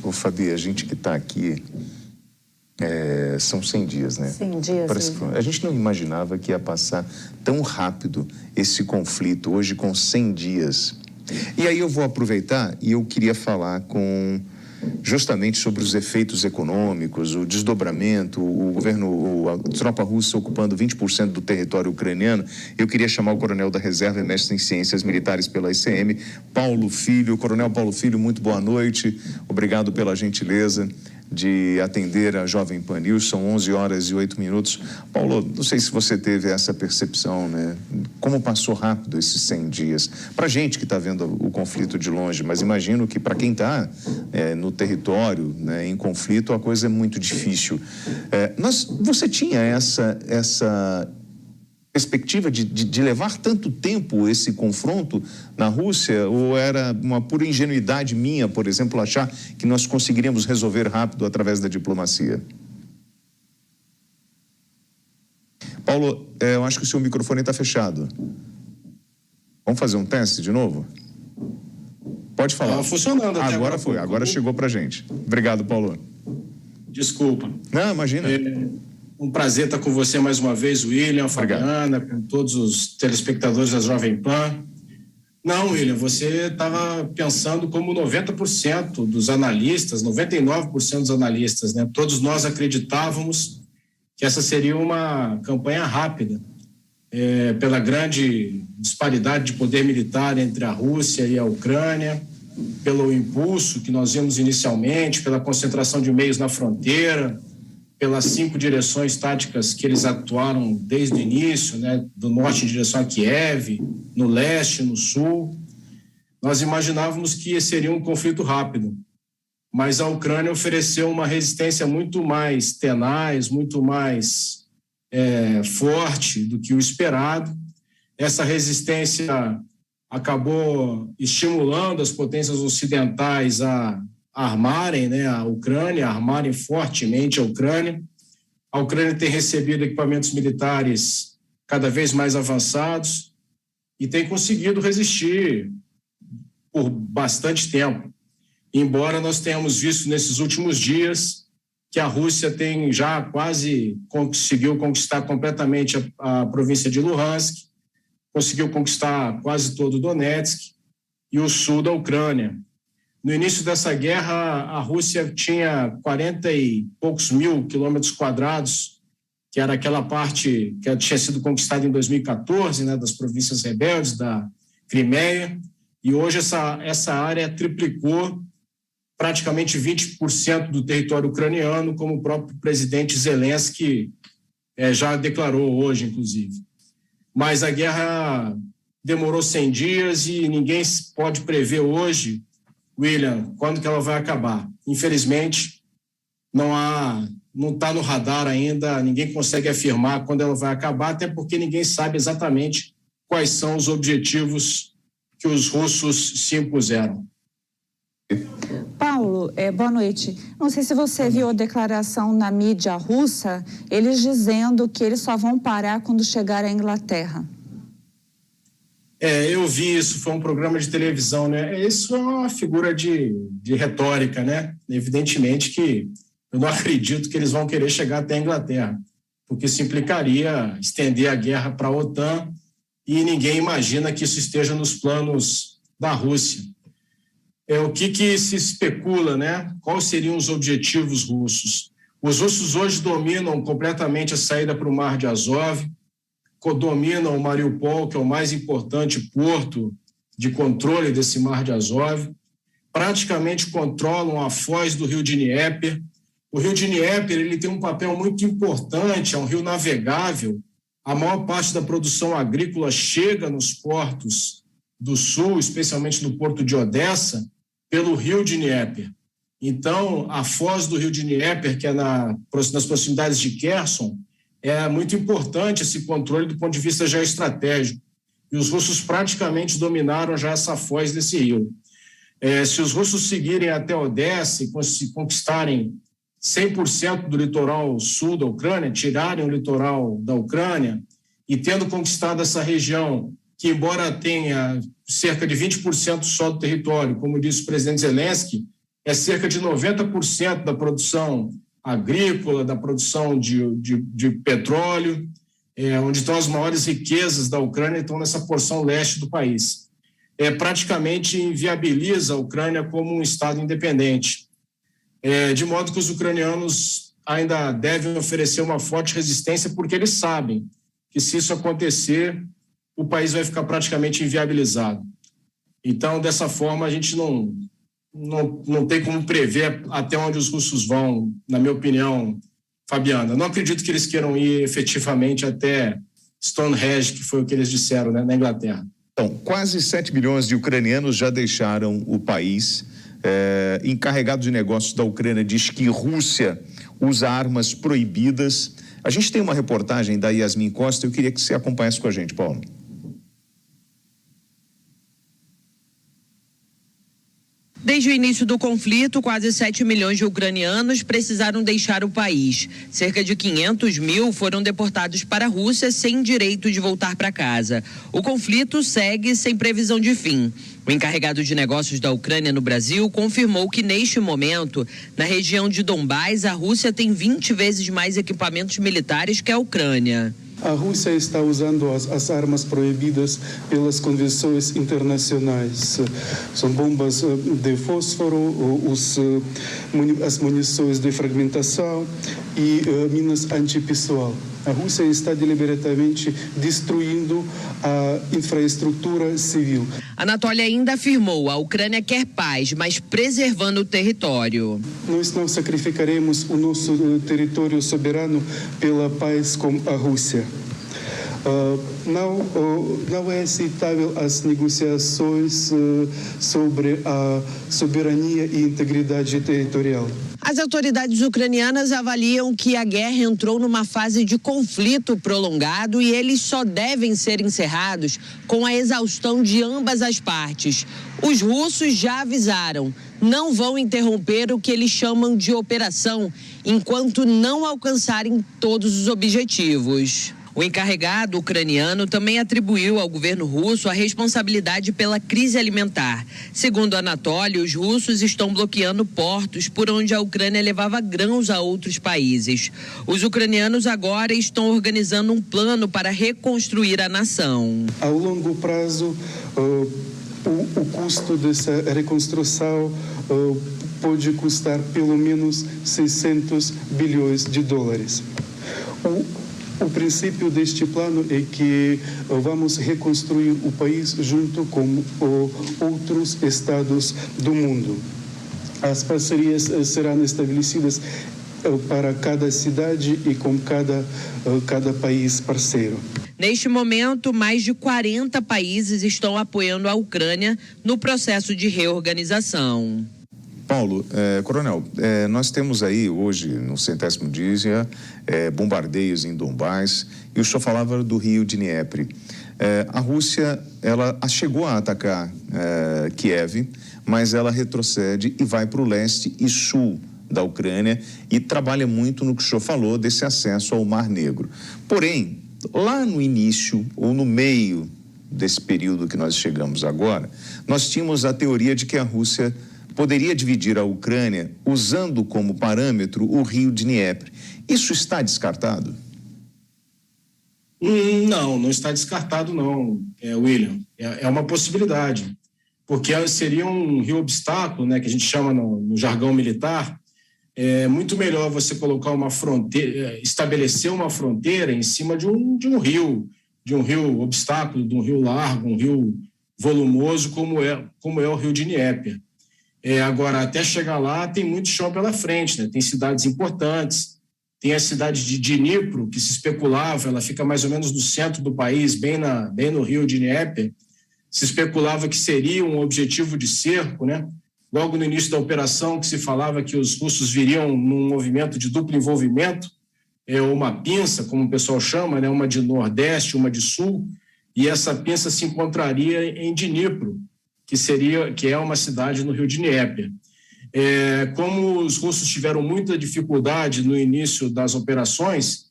Ô, Fabi, a gente que está aqui, são 100 dias, né? 100 dias. A gente não imaginava que ia passar tão rápido esse conflito, hoje com 100 dias. E aí eu vou aproveitar e eu queria falar justamente sobre os efeitos econômicos, o desdobramento, o governo, a tropa russa ocupando 20% do território ucraniano. Eu queria chamar o coronel da reserva e mestre em ciências militares pela ICM, Paulo Filho. Coronel Paulo Filho, muito boa noite. Obrigado pela gentileza de atender a Jovem Pan News. São 11h08. Paulo, não sei se você teve essa percepção, né? Como passou rápido esses 100 dias? Para gente que está vendo o conflito de longe, mas imagino que para quem está no território, né, em conflito, a coisa é muito difícil. Você tinha essa perspectiva de levar tanto tempo esse confronto na Rússia, ou era uma pura ingenuidade minha, por exemplo, achar que nós conseguiríamos resolver rápido através da diplomacia? Paulo, eu acho que o seu microfone está fechado. Vamos fazer um teste de novo? Pode falar. Estava funcionando até agora. Foi, agora chegou para a gente. Obrigado, Paulo. Desculpa. Não, imagina. Um prazer estar com você mais uma vez, William, Fabiana, com todos os telespectadores da Jovem Pan. Não, William, você estava pensando como 90% dos analistas, 99% dos analistas, né? Todos nós acreditávamos que essa seria uma campanha rápida, pela grande disparidade de poder militar entre a Rússia e a Ucrânia, pelo impulso que nós vimos inicialmente, pela concentração de meios na fronteira, pelas 5 direções táticas que eles atuaram desde o início, né, do norte em direção a Kiev, no leste, no sul. Nós imaginávamos que seria um conflito rápido, mas a Ucrânia ofereceu uma resistência muito mais tenaz, muito mais forte do que o esperado. Essa resistência acabou estimulando as potências ocidentais a armarem, né, a Ucrânia, armarem fortemente a Ucrânia. A Ucrânia tem recebido equipamentos militares cada vez mais avançados e tem conseguido resistir por bastante tempo. Embora nós tenhamos visto nesses últimos dias que a Rússia tem já quase conseguiu conquistar completamente a província de Luhansk, conseguiu conquistar quase todo o Donetsk e o sul da Ucrânia. No início dessa guerra, a Rússia tinha 40 e poucos mil quilômetros quadrados, que era aquela parte que tinha sido conquistada em 2014, né, das províncias rebeldes, da Crimeia, e hoje essa área triplicou praticamente 20% do território ucraniano, como o próprio presidente Zelensky já declarou hoje, inclusive. Mas a guerra demorou 100 dias e ninguém pode prever hoje, William, quando que ela vai acabar. Infelizmente, não está no radar ainda, ninguém consegue afirmar quando ela vai acabar, até porque ninguém sabe exatamente quais são os objetivos que os russos se impuseram. Paulo, boa noite. Não sei se você viu a declaração na mídia russa, eles dizendo que eles só vão parar quando chegar à Inglaterra. Eu vi isso, foi um programa de televisão, né? Isso é uma figura de retórica, né? Evidentemente que eu não acredito que eles vão querer chegar até a Inglaterra, porque isso implicaria estender a guerra para a OTAN e ninguém imagina que isso esteja nos planos da Rússia. O que se especula, né? Quais seriam os objetivos russos? Os russos hoje dominam completamente a saída para o Mar de Azov, dominam o Mariupol, que é o mais importante porto de controle desse Mar de Azov, praticamente controlam a foz do rio Dnieper. O rio Dnieper ele tem um papel muito importante, é um rio navegável. A maior parte da produção agrícola chega nos portos do sul, especialmente no porto de Odessa, pelo rio Dnieper. Então, a foz do rio Dnieper, que é nas proximidades de Kherson, é muito importante esse controle do ponto de vista geoestratégico. E os russos praticamente dominaram já essa foz desse rio. Se os russos seguirem até Odessa e conquistarem 100% do litoral sul da Ucrânia, tirarem o litoral da Ucrânia e tendo conquistado essa região, que embora tenha cerca de 20% só do território, como disse o presidente Zelensky, é cerca de 90% da produção agrícola, da produção de petróleo, onde estão as maiores riquezas da Ucrânia, estão nessa porção leste do país. Praticamente inviabiliza a Ucrânia como um Estado independente, de modo que os ucranianos ainda devem oferecer uma forte resistência, porque eles sabem que, se isso acontecer, o país vai ficar praticamente inviabilizado. Então, dessa forma, a gente não tem como prever até onde os russos vão, na minha opinião, Fabiana. Não acredito que eles queiram ir efetivamente até Stonehenge, que foi o que eles disseram, né, na Inglaterra. Então, quase 7 milhões de ucranianos já deixaram o país. Encarregado de negócios da Ucrânia diz que Rússia usa armas proibidas. A gente tem uma reportagem da Yasmin Costa, eu queria que você acompanhasse com a gente, Paulo. Desde o início do conflito, quase 7 milhões de ucranianos precisaram deixar o país. Cerca de 500 mil foram deportados para a Rússia sem direito de voltar para casa. O conflito segue sem previsão de fim. O encarregado de negócios da Ucrânia no Brasil confirmou que, neste momento, na região de Donbás, a Rússia tem 20 vezes mais equipamentos militares que a Ucrânia. A Rússia está usando as armas proibidas pelas convenções internacionais. São bombas de fósforo, as munições de fragmentação e minas antipessoal. A Rússia está deliberadamente destruindo a infraestrutura civil. Anatoly ainda afirmou: a Ucrânia quer paz, mas preservando o território. Nós não sacrificaremos o nosso território soberano pela paz com a Rússia. Não é aceitável as negociações sobre a soberania e integridade territorial. As autoridades ucranianas avaliam que a guerra entrou numa fase de conflito prolongado e eles só devem ser encerrados com a exaustão de ambas as partes. Os russos já avisaram, não vão interromper o que eles chamam de operação enquanto não alcançarem todos os objetivos. O encarregado ucraniano também atribuiu ao governo russo a responsabilidade pela crise alimentar. Segundo Anatoly, os russos estão bloqueando portos por onde a Ucrânia levava grãos a outros países. Os ucranianos agora estão organizando um plano para reconstruir a nação. Ao longo prazo, o custo dessa reconstrução pode custar pelo menos 600 bilhões de dólares. O princípio deste plano é que vamos reconstruir o país junto com outros estados do mundo. As parcerias serão estabelecidas para cada cidade e com cada país parceiro. Neste momento, mais de 40 países estão apoiando a Ucrânia no processo de reorganização. Paulo, coronel, nós temos aí hoje, no 100º dia, bombardeios em Donbás, e o senhor falava do rio Dnieper. A Rússia, ela chegou a atacar Kiev, mas ela retrocede e vai para o leste e sul da Ucrânia e trabalha muito no que o senhor falou desse acesso ao Mar Negro. Porém, lá no início ou no meio desse período que nós chegamos agora, nós tínhamos a teoria de que a Rússia poderia dividir a Ucrânia usando como parâmetro o rio Dnieper. Isso está descartado? Não está descartado não, William. É uma possibilidade, porque seria um rio obstáculo, né, que a gente chama no jargão militar. É muito melhor você colocar uma fronteira, estabelecer uma fronteira em cima de um rio obstáculo, de um rio largo, um rio volumoso como é o rio Dnieper. Agora, até chegar lá, tem muito chão pela frente, né? Tem cidades importantes, tem a cidade de Dnipro, que se especulava, ela fica mais ou menos no centro do país, bem no rio Dnieper, se especulava que seria um objetivo de cerco, né? Logo no início da operação, que se falava que os russos viriam num movimento de duplo envolvimento, uma pinça, como o pessoal chama, né? Uma de nordeste, uma de sul, e essa pinça se encontraria em Dnipro, que é uma cidade no rio Dnieper. Como os russos tiveram muita dificuldade no início das operações,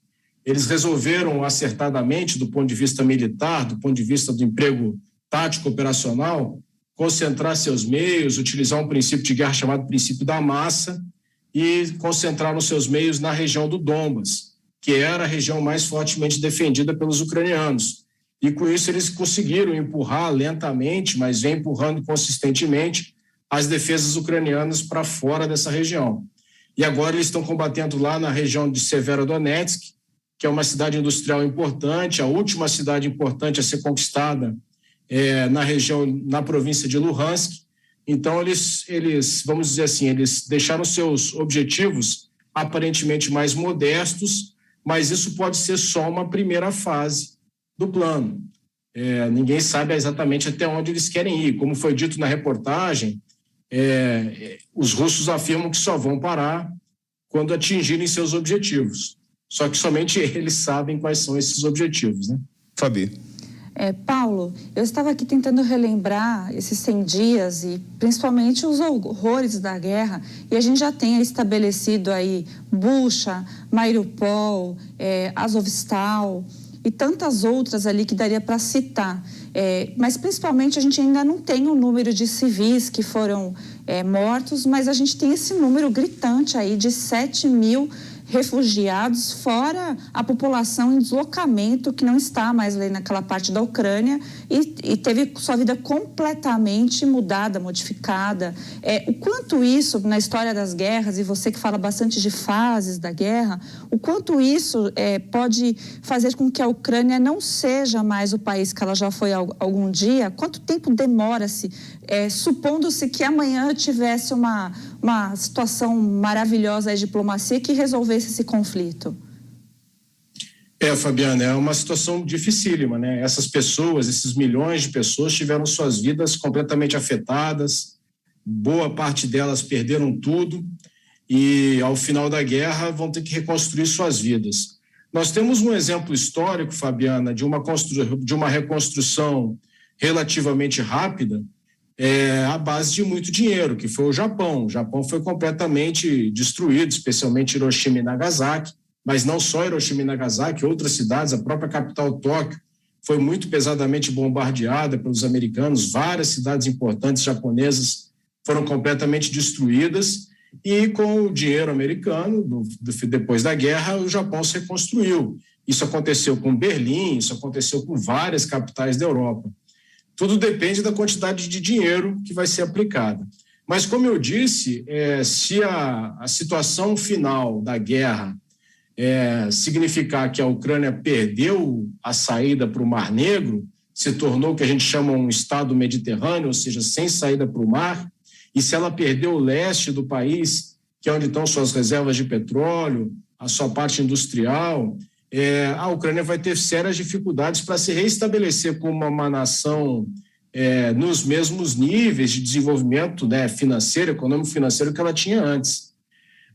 eles resolveram acertadamente, do ponto de vista militar, do ponto de vista do emprego tático operacional, concentrar seus meios, utilizar um princípio de guerra chamado princípio da massa e concentrar os seus meios na região do Donbas, que era a região mais fortemente defendida pelos ucranianos. E com isso eles conseguiram empurrar lentamente, mas vem empurrando consistentemente as defesas ucranianas para fora dessa região. E agora eles estão combatendo lá na região de Severodonetsk, que é uma cidade industrial importante, a última cidade importante a ser conquistada na região, na província de Luhansk. Então, eles, vamos dizer assim, eles deixaram seus objetivos aparentemente mais modestos, mas isso pode ser só uma primeira fase do plano. Ninguém sabe exatamente até onde eles querem ir. Como foi dito na reportagem, os russos afirmam que só vão parar quando atingirem seus objetivos. Só que somente eles sabem quais são esses objetivos, né? Fabi. Paulo, eu estava aqui tentando relembrar esses 100 dias e principalmente os horrores da guerra, e a gente já tem estabelecido aí Bucha, Mariupol, Azovstal e tantas outras ali que daria para citar. Mas principalmente a gente ainda não tem o número de civis que foram mortos, mas a gente tem esse número gritante aí de 7 mil refugiados, fora a população em deslocamento que não está mais ali naquela parte da Ucrânia e teve sua vida completamente mudada, modificada. O quanto isso, na história das guerras, e você que fala bastante de fases da guerra, o quanto isso pode fazer com que a Ucrânia não seja mais o país que ela já foi algum dia? Quanto tempo demora-se, supondo-se que amanhã tivesse uma situação maravilhosa de diplomacia que resolvesse esse conflito? Fabiana, é uma situação dificílima, né? Essas pessoas, esses milhões de pessoas tiveram suas vidas completamente afetadas, boa parte delas perderam tudo e, ao final da guerra, vão ter que reconstruir suas vidas. Nós temos um exemplo histórico, Fabiana, de uma reconstrução relativamente rápida, à base de muito dinheiro, que foi o Japão. O Japão foi completamente destruído, especialmente Hiroshima e Nagasaki, mas não só Hiroshima e Nagasaki, outras cidades, a própria capital Tóquio foi muito pesadamente bombardeada pelos americanos, várias cidades importantes japonesas foram completamente destruídas e com o dinheiro americano, depois da guerra, o Japão se reconstruiu. Isso aconteceu com Berlim, isso aconteceu com várias capitais da Europa. Tudo depende da quantidade de dinheiro que vai ser aplicada. Mas, como eu disse, se a situação final da guerra significar que a Ucrânia perdeu a saída para o Mar Negro, se tornou o que a gente chama um estado mediterrâneo, ou seja, sem saída para o mar, e se ela perdeu o leste do país, que é onde estão suas reservas de petróleo, a sua parte industrial, a Ucrânia vai ter sérias dificuldades para se reestabelecer como uma nação nos mesmos níveis de desenvolvimento, né, financeiro, econômico-financeiro que ela tinha antes.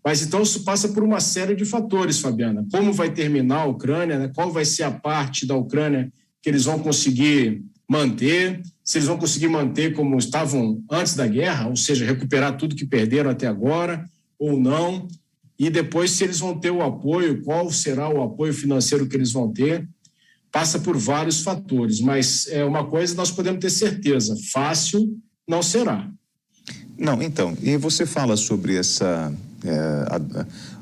Mas então isso passa por uma série de fatores, Fabiana. Como vai terminar a Ucrânia, né? Qual vai ser a parte da Ucrânia que eles vão conseguir manter, se eles vão conseguir manter como estavam antes da guerra, ou seja, recuperar tudo que perderam até agora ou não. E depois, se eles vão ter o apoio, qual será o apoio financeiro que eles vão ter, passa por vários fatores. Mas uma coisa nós podemos ter certeza, fácil não será. Não, então, e você fala sobre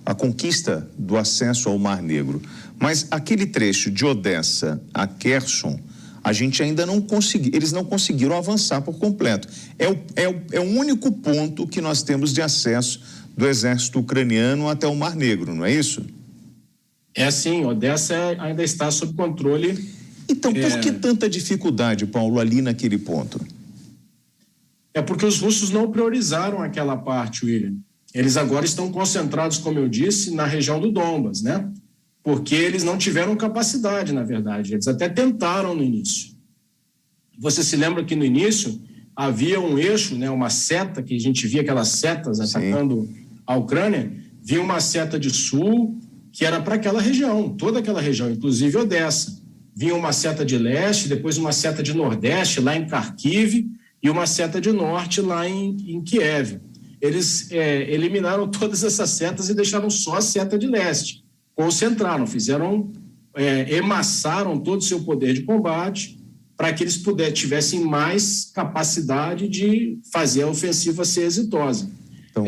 a conquista do acesso ao Mar Negro, mas aquele trecho de Odessa a Kherson, a gente ainda não conseguiu, eles não conseguiram avançar por completo. É o único ponto que nós temos de acesso do exército ucraniano até o Mar Negro, não é isso? Sim, Odessa ainda está sob controle. Então, por que tanta dificuldade, Paulo, ali naquele ponto? Porque os russos não priorizaram aquela parte, William. Eles agora estão concentrados, como eu disse, na região do Donbas, né? Porque eles não tiveram capacidade, na verdade. Eles até tentaram no início. Você se lembra que no início havia um eixo, né, uma seta, que a gente via aquelas setas atacando a Ucrânia, vinha uma seta de sul, que era para aquela região, toda aquela região, inclusive Odessa. Vinha uma seta de leste, depois uma seta de nordeste, lá em Kharkiv, e uma seta de norte, lá em Kiev. Eles eliminaram todas essas setas e deixaram só a seta de leste. Concentraram, emassaram todo o seu poder de combate para que eles tivessem mais capacidade de fazer a ofensiva ser exitosa. Então...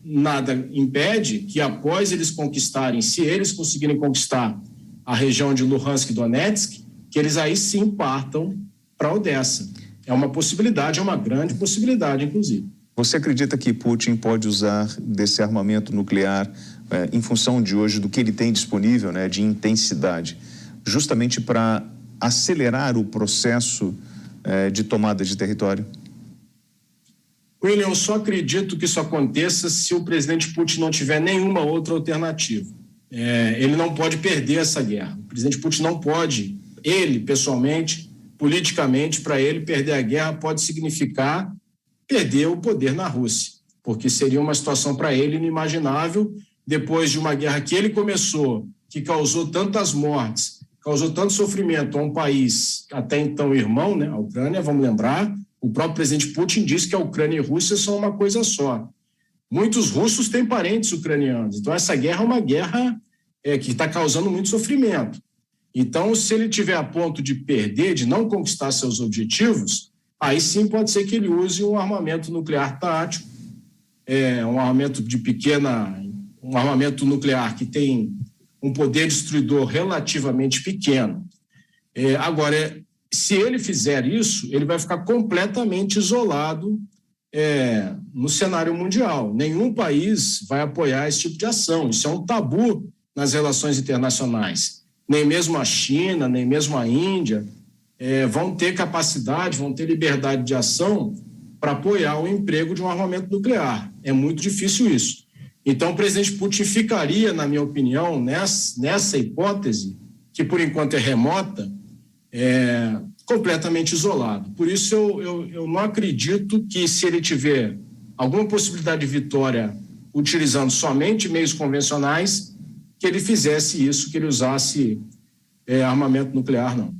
Nada impede que, após eles conquistarem, se eles conseguirem conquistar a região de Luhansk e Donetsk, que eles aí sim partam para Odessa. É uma possibilidade, é uma grande possibilidade, inclusive. Você acredita que Putin pode usar desse armamento nuclear, em função de hoje, do que ele tem disponível, né, de intensidade, justamente para acelerar o processo de tomada de território? William, eu só acredito que isso aconteça se o presidente Putin não tiver nenhuma outra alternativa. Ele não pode perder essa guerra. O presidente Putin não pode, ele, pessoalmente, politicamente, para ele, perder a guerra pode significar perder o poder na Rússia, porque seria uma situação para ele inimaginável, depois de uma guerra que ele começou, que causou tantas mortes, causou tanto sofrimento a um país, até então irmão, né, a Ucrânia, vamos lembrar. O próprio presidente Putin disse que a Ucrânia e a Rússia são uma coisa só. Muitos russos têm parentes ucranianos. Então, essa guerra é uma guerra que está causando muito sofrimento. Então, se ele tiver a ponto de perder, de não conquistar seus objetivos, aí sim pode ser que ele use um armamento nuclear tático, um armamento um armamento nuclear que tem um poder destruidor relativamente pequeno. Agora, se ele fizer isso, ele vai ficar completamente isolado no cenário mundial. Nenhum país vai apoiar esse tipo de ação. Isso é um tabu nas relações internacionais. Nem mesmo a China, nem mesmo a Índia vão ter capacidade, vão ter liberdade de ação para apoiar o emprego de um armamento nuclear. É muito difícil isso. Então, o presidente Putin ficaria, na minha opinião, nessa hipótese, que por enquanto é remota, completamente isolado. Por isso, eu não acredito que, se ele tiver alguma possibilidade de vitória utilizando somente meios convencionais, que ele fizesse isso, que ele usasse armamento nuclear, não.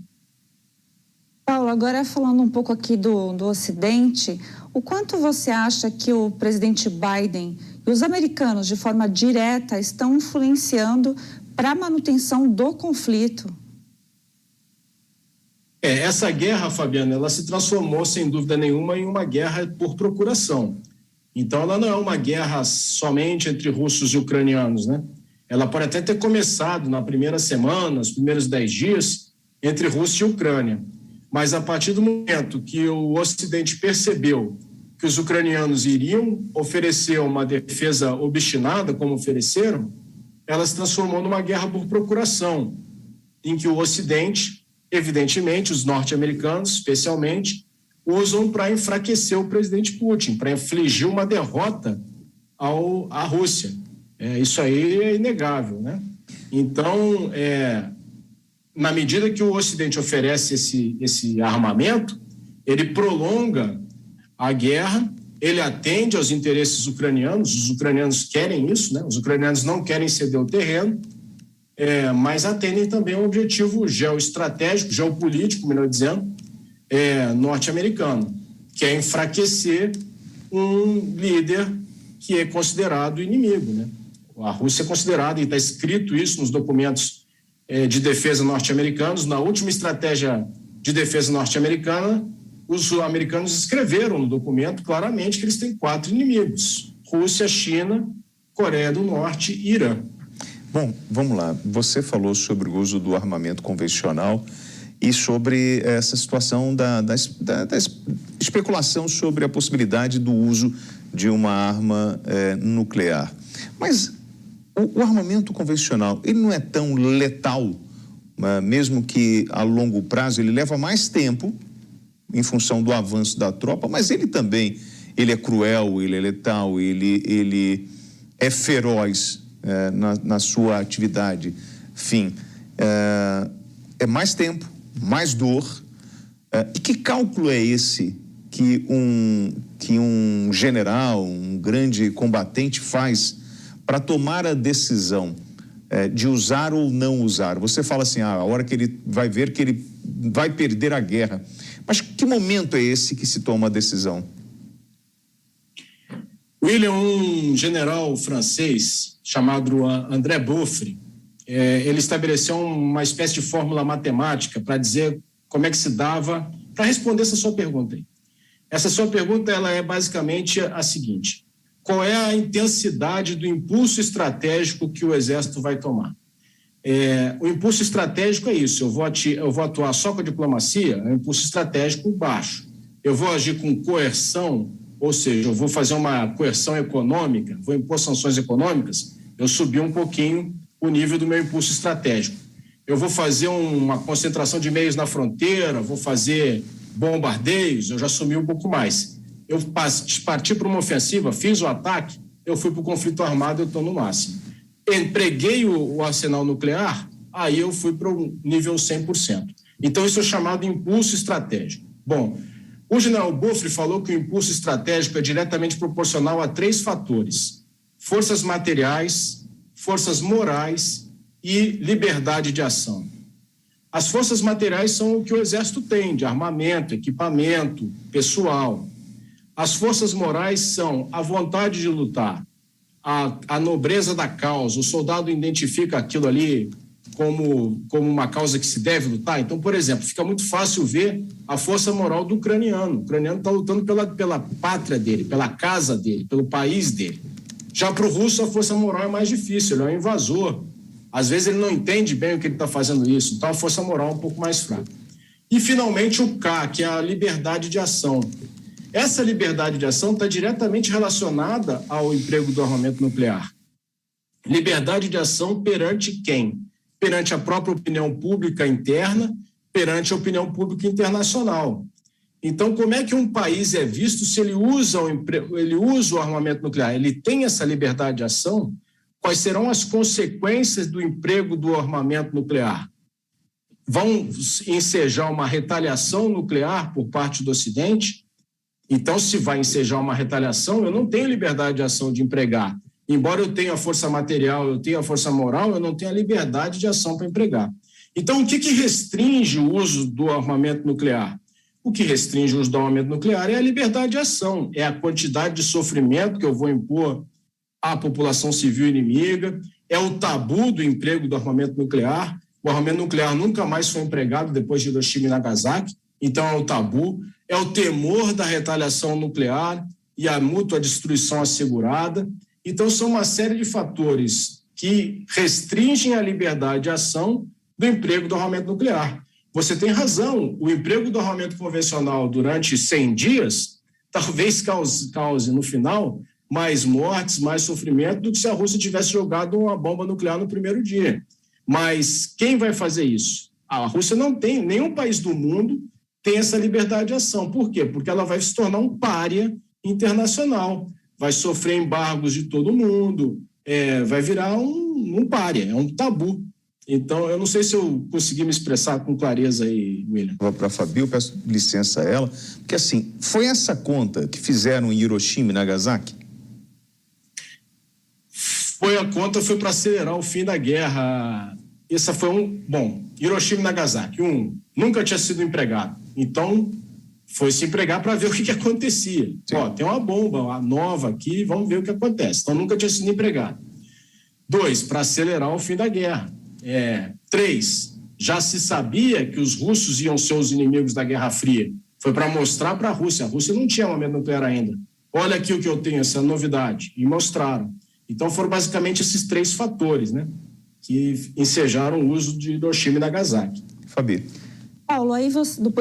Paulo, agora falando um pouco aqui do Ocidente, o quanto você acha que o presidente Biden e os americanos, de forma direta, estão influenciando para a manutenção do conflito? Essa guerra, Fabiana, ela se transformou, sem dúvida nenhuma, em uma guerra por procuração. Então, ela não é uma guerra somente entre russos e ucranianos, né? Ela pode até ter começado na primeira semana, nos primeiros 10 dias, entre Rússia e Ucrânia. Mas, a partir do momento que o Ocidente percebeu que os ucranianos iriam oferecer uma defesa obstinada, como ofereceram, ela se transformou numa guerra por procuração, em que o Ocidente, evidentemente, os norte-americanos, especialmente, usam para enfraquecer o presidente Putin, para infligir uma derrota à Rússia. Isso aí é inegável, né? Então, na medida que o Ocidente oferece esse armamento, ele prolonga a guerra, ele atende aos interesses ucranianos, os ucranianos querem isso, né? Os ucranianos não querem ceder o terreno, mas atendem também um objetivo geoestratégico, geopolítico, melhor dizendo, norte-americano, que é enfraquecer um líder que é considerado inimigo, né? A Rússia é considerada, e está escrito isso nos documentos de defesa norte-americanos. Na última estratégia de defesa norte-americana, os americanos escreveram no documento claramente que eles têm 4 inimigos: Rússia, China, Coreia do Norte e Irã. Bom, vamos lá. Você falou sobre o uso do armamento convencional e sobre essa situação da especulação sobre a possibilidade do uso de uma arma nuclear. Mas o armamento convencional, ele não é tão letal, mesmo que a longo prazo ele leva mais tempo em função do avanço da tropa, mas ele também, ele é cruel, ele é letal, ele é feroz na sua atividade. Enfim, é mais tempo, mais dor. E que cálculo é esse que um general, um grande combatente faz para tomar a decisão de usar ou não usar? Você fala assim, a hora que ele vai ver que ele vai perder a guerra. Mas que momento é esse que se toma a decisão? William, um general francês chamado André Boffre, ele estabeleceu uma espécie de fórmula matemática para dizer como é que se dava, para responder essa sua pergunta aí. Essa sua pergunta, ela é basicamente a seguinte: qual é a intensidade do impulso estratégico que o Exército vai tomar? O impulso estratégico é isso: eu vou atuar só com a diplomacia, é um impulso estratégico baixo. Eu vou agir com coerção, ou seja, eu vou fazer uma coerção econômica, vou impor sanções econômicas, eu subi um pouquinho o nível do meu impulso estratégico. Eu vou fazer uma concentração de meios na fronteira, vou fazer bombardeios, eu já subi um pouco mais. Eu parti para uma ofensiva, fiz o ataque, eu fui para o conflito armado, eu estou no máximo. Empreguei o arsenal nuclear, aí eu fui para o nível 100%. Então, isso é chamado impulso estratégico. Bom, o general Boffre falou que o impulso estratégico é diretamente proporcional a 3 fatores: forças materiais, forças morais e liberdade de ação. As forças materiais são o que o Exército tem, de armamento, equipamento, pessoal. As forças morais são a vontade de lutar, a nobreza da causa. O soldado identifica aquilo ali como uma causa que se deve lutar. Então, por exemplo, fica muito fácil ver a força moral do ucraniano. O ucraniano está lutando pela pátria dele, pela casa dele, pelo país dele. Já para o russo, a força moral é mais difícil, ele é um invasor. Às vezes ele não entende bem o que ele está fazendo isso, então a força moral é um pouco mais fraca. E, finalmente, o K, que é a liberdade de ação. Essa liberdade de ação está diretamente relacionada ao emprego do armamento nuclear. Liberdade de ação perante quem? Perante a própria opinião pública interna, perante a opinião pública internacional. Então, como é que um país é visto se ele usa o armamento nuclear? Ele tem essa liberdade de ação? Quais serão as consequências do emprego do armamento nuclear? Vão ensejar uma retaliação nuclear por parte do Ocidente? Então, se vai ensejar uma retaliação, eu não tenho liberdade de ação de empregar. Embora eu tenha a força material, eu tenha a força moral, eu não tenho a liberdade de ação para empregar. Então, o que restringe o uso do armamento nuclear? O que restringe o uso do armamento nuclear é a liberdade de ação, é a quantidade de sofrimento que eu vou impor à população civil inimiga, é o tabu do emprego do armamento nuclear. O armamento nuclear nunca mais foi empregado depois de Hiroshima e Nagasaki, então é o tabu, é o temor da retaliação nuclear e a mútua destruição assegurada. Então, são uma série de fatores que restringem a liberdade de ação do emprego do armamento nuclear. Você tem razão, o emprego do armamento convencional durante 100 dias talvez cause no final mais mortes, mais sofrimento do que se a Rússia tivesse jogado uma bomba nuclear no primeiro dia. Mas quem vai fazer isso? A Rússia não tem, nenhum país do mundo tem essa liberdade de ação. Por quê? Porque ela vai se tornar um pária internacional, vai sofrer embargos de todo mundo, vai virar um pária, é um tabu. Então, eu não sei se eu consegui me expressar com clareza aí, William. Para a Fabi, eu peço licença a ela, porque assim, foi essa conta que fizeram em Hiroshima e Nagasaki? A conta foi para acelerar o fim da guerra. Essa foi Hiroshima e Nagasaki, nunca tinha sido empregado. Então, foi se empregar para ver o que acontecia. Ó, tem uma bomba nova aqui, vamos ver o que acontece. Então, nunca tinha sido empregado. 2, para acelerar o fim da guerra. 3, já se sabia que os russos iam ser os inimigos da Guerra Fria. Foi para mostrar para a Rússia. A Rússia não tinha armamento nuclear ainda. Olha aqui o que eu tenho, essa novidade. E mostraram. Então, foram basicamente esses 3 fatores, né, que ensejaram o uso de Hiroshima e Nagasaki. Fabi. Paulo, aí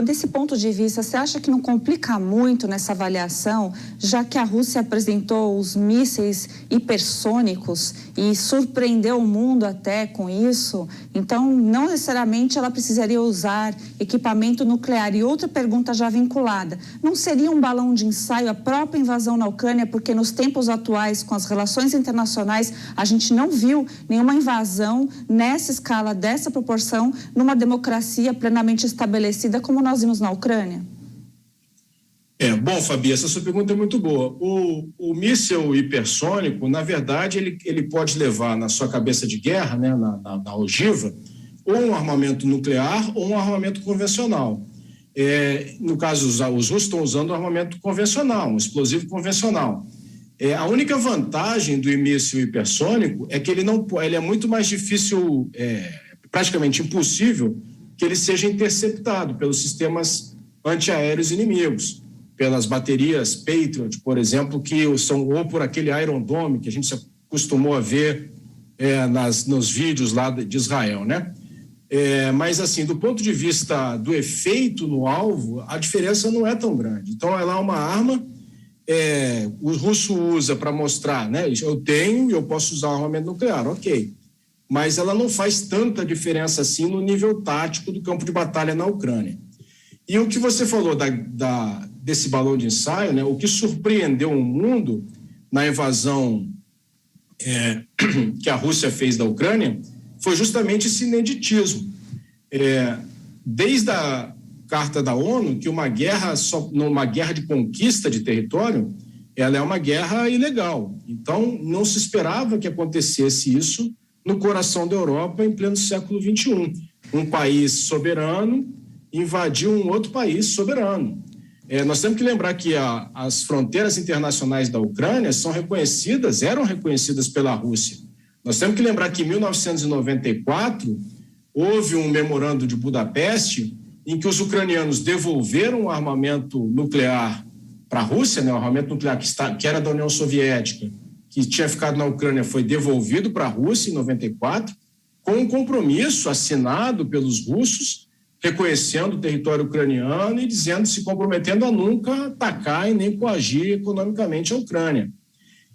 desse ponto de vista, você acha que não complica muito nessa avaliação, já que a Rússia apresentou os mísseis hipersônicos e surpreendeu o mundo até com isso? Então, não necessariamente ela precisaria usar equipamento nuclear. E outra pergunta já vinculada, não seria um balão de ensaio a própria invasão na Ucrânia, porque nos tempos atuais, com as relações internacionais, a gente não viu nenhuma invasão nessa escala, dessa proporção, numa democracia plenamente estabelecida como nós vimos na Ucrânia? Bom, Fabi, essa sua pergunta é muito boa. O míssil hipersônico, na verdade, ele pode levar na sua cabeça de guerra, né, na ogiva, ou um armamento nuclear ou um armamento convencional. No caso, os russos estão usando um armamento convencional, um explosivo convencional. A única vantagem do míssil hipersônico é que ele é muito mais difícil, praticamente impossível, que ele seja interceptado pelos sistemas antiaéreos inimigos, pelas baterias Patriot, por exemplo, que são, ou por aquele Iron Dome que a gente se acostumou a ver nos vídeos lá de Israel, né? Mas, assim, do ponto de vista do efeito no alvo, a diferença não é tão grande. Então, ela é uma arma, o russo usa para mostrar, né? Eu tenho e eu posso usar armamento nuclear, ok. Mas ela não faz tanta diferença assim no nível tático do campo de batalha na Ucrânia. E o que você falou desse balão de ensaio, né? O que surpreendeu o mundo na invasão que a Rússia fez da Ucrânia foi justamente esse ineditismo. Desde a Carta da ONU, que uma guerra de conquista de território, ela é uma guerra ilegal. Então, não se esperava que acontecesse isso no coração da Europa em pleno século XXI. Um país soberano invadiu um outro país soberano. Nós temos que lembrar que as fronteiras internacionais da Ucrânia eram reconhecidas pela Rússia. Nós temos que lembrar que em 1994 houve um memorando de Budapeste em que os ucranianos devolveram o armamento nuclear para a Rússia, né? O armamento nuclear que era da União Soviética, que tinha ficado na Ucrânia, foi devolvido para a Rússia em 94, com um compromisso assinado pelos russos, reconhecendo o território ucraniano e se comprometendo a nunca atacar e nem coagir economicamente a Ucrânia.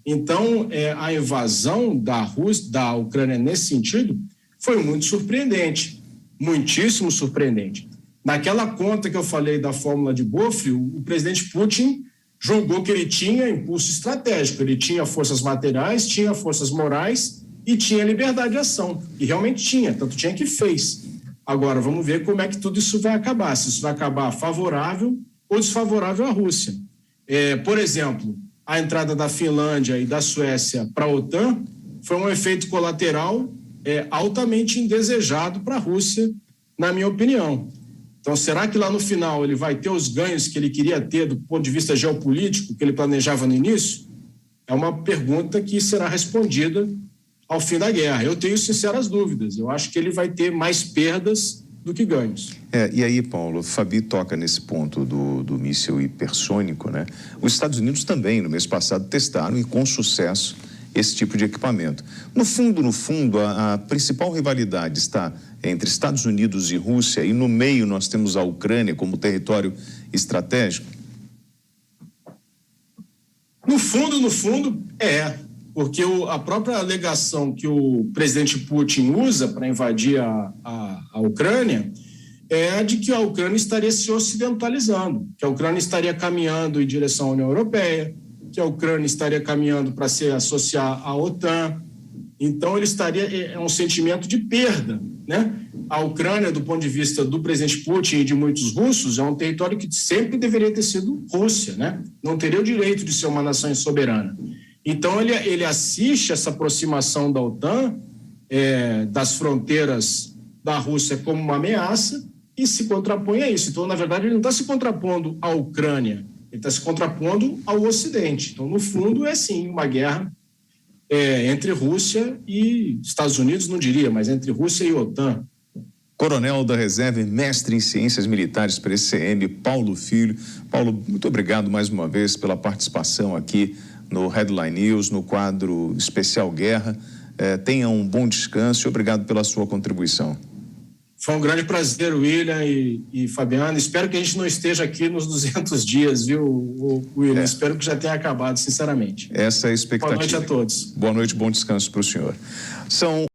Então, a invasão da Ucrânia nesse sentido foi muito surpreendente, muitíssimo surpreendente. Naquela conta que eu falei da fórmula de Boffre, o presidente Putin julgou que ele tinha impulso estratégico, ele tinha forças materiais, tinha forças morais e tinha liberdade de ação. E realmente tinha, tanto tinha que fez. Agora, vamos ver como é que tudo isso vai acabar, se isso vai acabar favorável ou desfavorável à Rússia. Por exemplo, a entrada da Finlândia e da Suécia para a OTAN foi um efeito colateral altamente indesejado para a Rússia, na minha opinião. Então, será que lá no final ele vai ter os ganhos que ele queria ter do ponto de vista geopolítico que ele planejava no início? É uma pergunta que será respondida ao fim da guerra. Eu tenho sinceras dúvidas. Eu acho que ele vai ter mais perdas do que ganhos. E aí, Paulo, Fabi toca nesse ponto do míssil hipersônico, né? Os Estados Unidos também, no mês passado, testaram e com sucesso esse tipo de equipamento. No fundo, a principal rivalidade está entre Estados Unidos e Rússia e no meio nós temos a Ucrânia como território estratégico? No fundo, porque a própria alegação que o presidente Putin usa para invadir a Ucrânia é a de que a Ucrânia estaria se ocidentalizando, que a Ucrânia estaria caminhando em direção à União Europeia, que a Ucrânia estaria caminhando para se associar à OTAN. Então, é um sentimento de perda, né? A Ucrânia, do ponto de vista do presidente Putin e de muitos russos, é um território que sempre deveria ter sido Rússia, né? Não teria o direito de ser uma nação soberana. Então, ele assiste essa aproximação da OTAN, das fronteiras da Rússia como uma ameaça e se contrapõe a isso. Então, na verdade, ele não está se contrapondo à Ucrânia, ele está se contrapondo ao Ocidente. Então, no fundo, é sim uma guerra entre Rússia e Estados Unidos, não diria, mas entre Rússia e OTAN. Coronel da Reserva e mestre em Ciências Militares para ECM, Paulo Filho. Paulo, muito obrigado mais uma vez pela participação aqui no Headline News, no quadro Especial Guerra. Tenha um bom descanso e obrigado pela sua contribuição. Foi um grande prazer, William e Fabiana. Espero que a gente não esteja aqui nos 200 dias, viu, William? Espero que já tenha acabado, sinceramente. Essa é a expectativa. Boa noite a todos. Boa noite, bom descanso para o senhor. São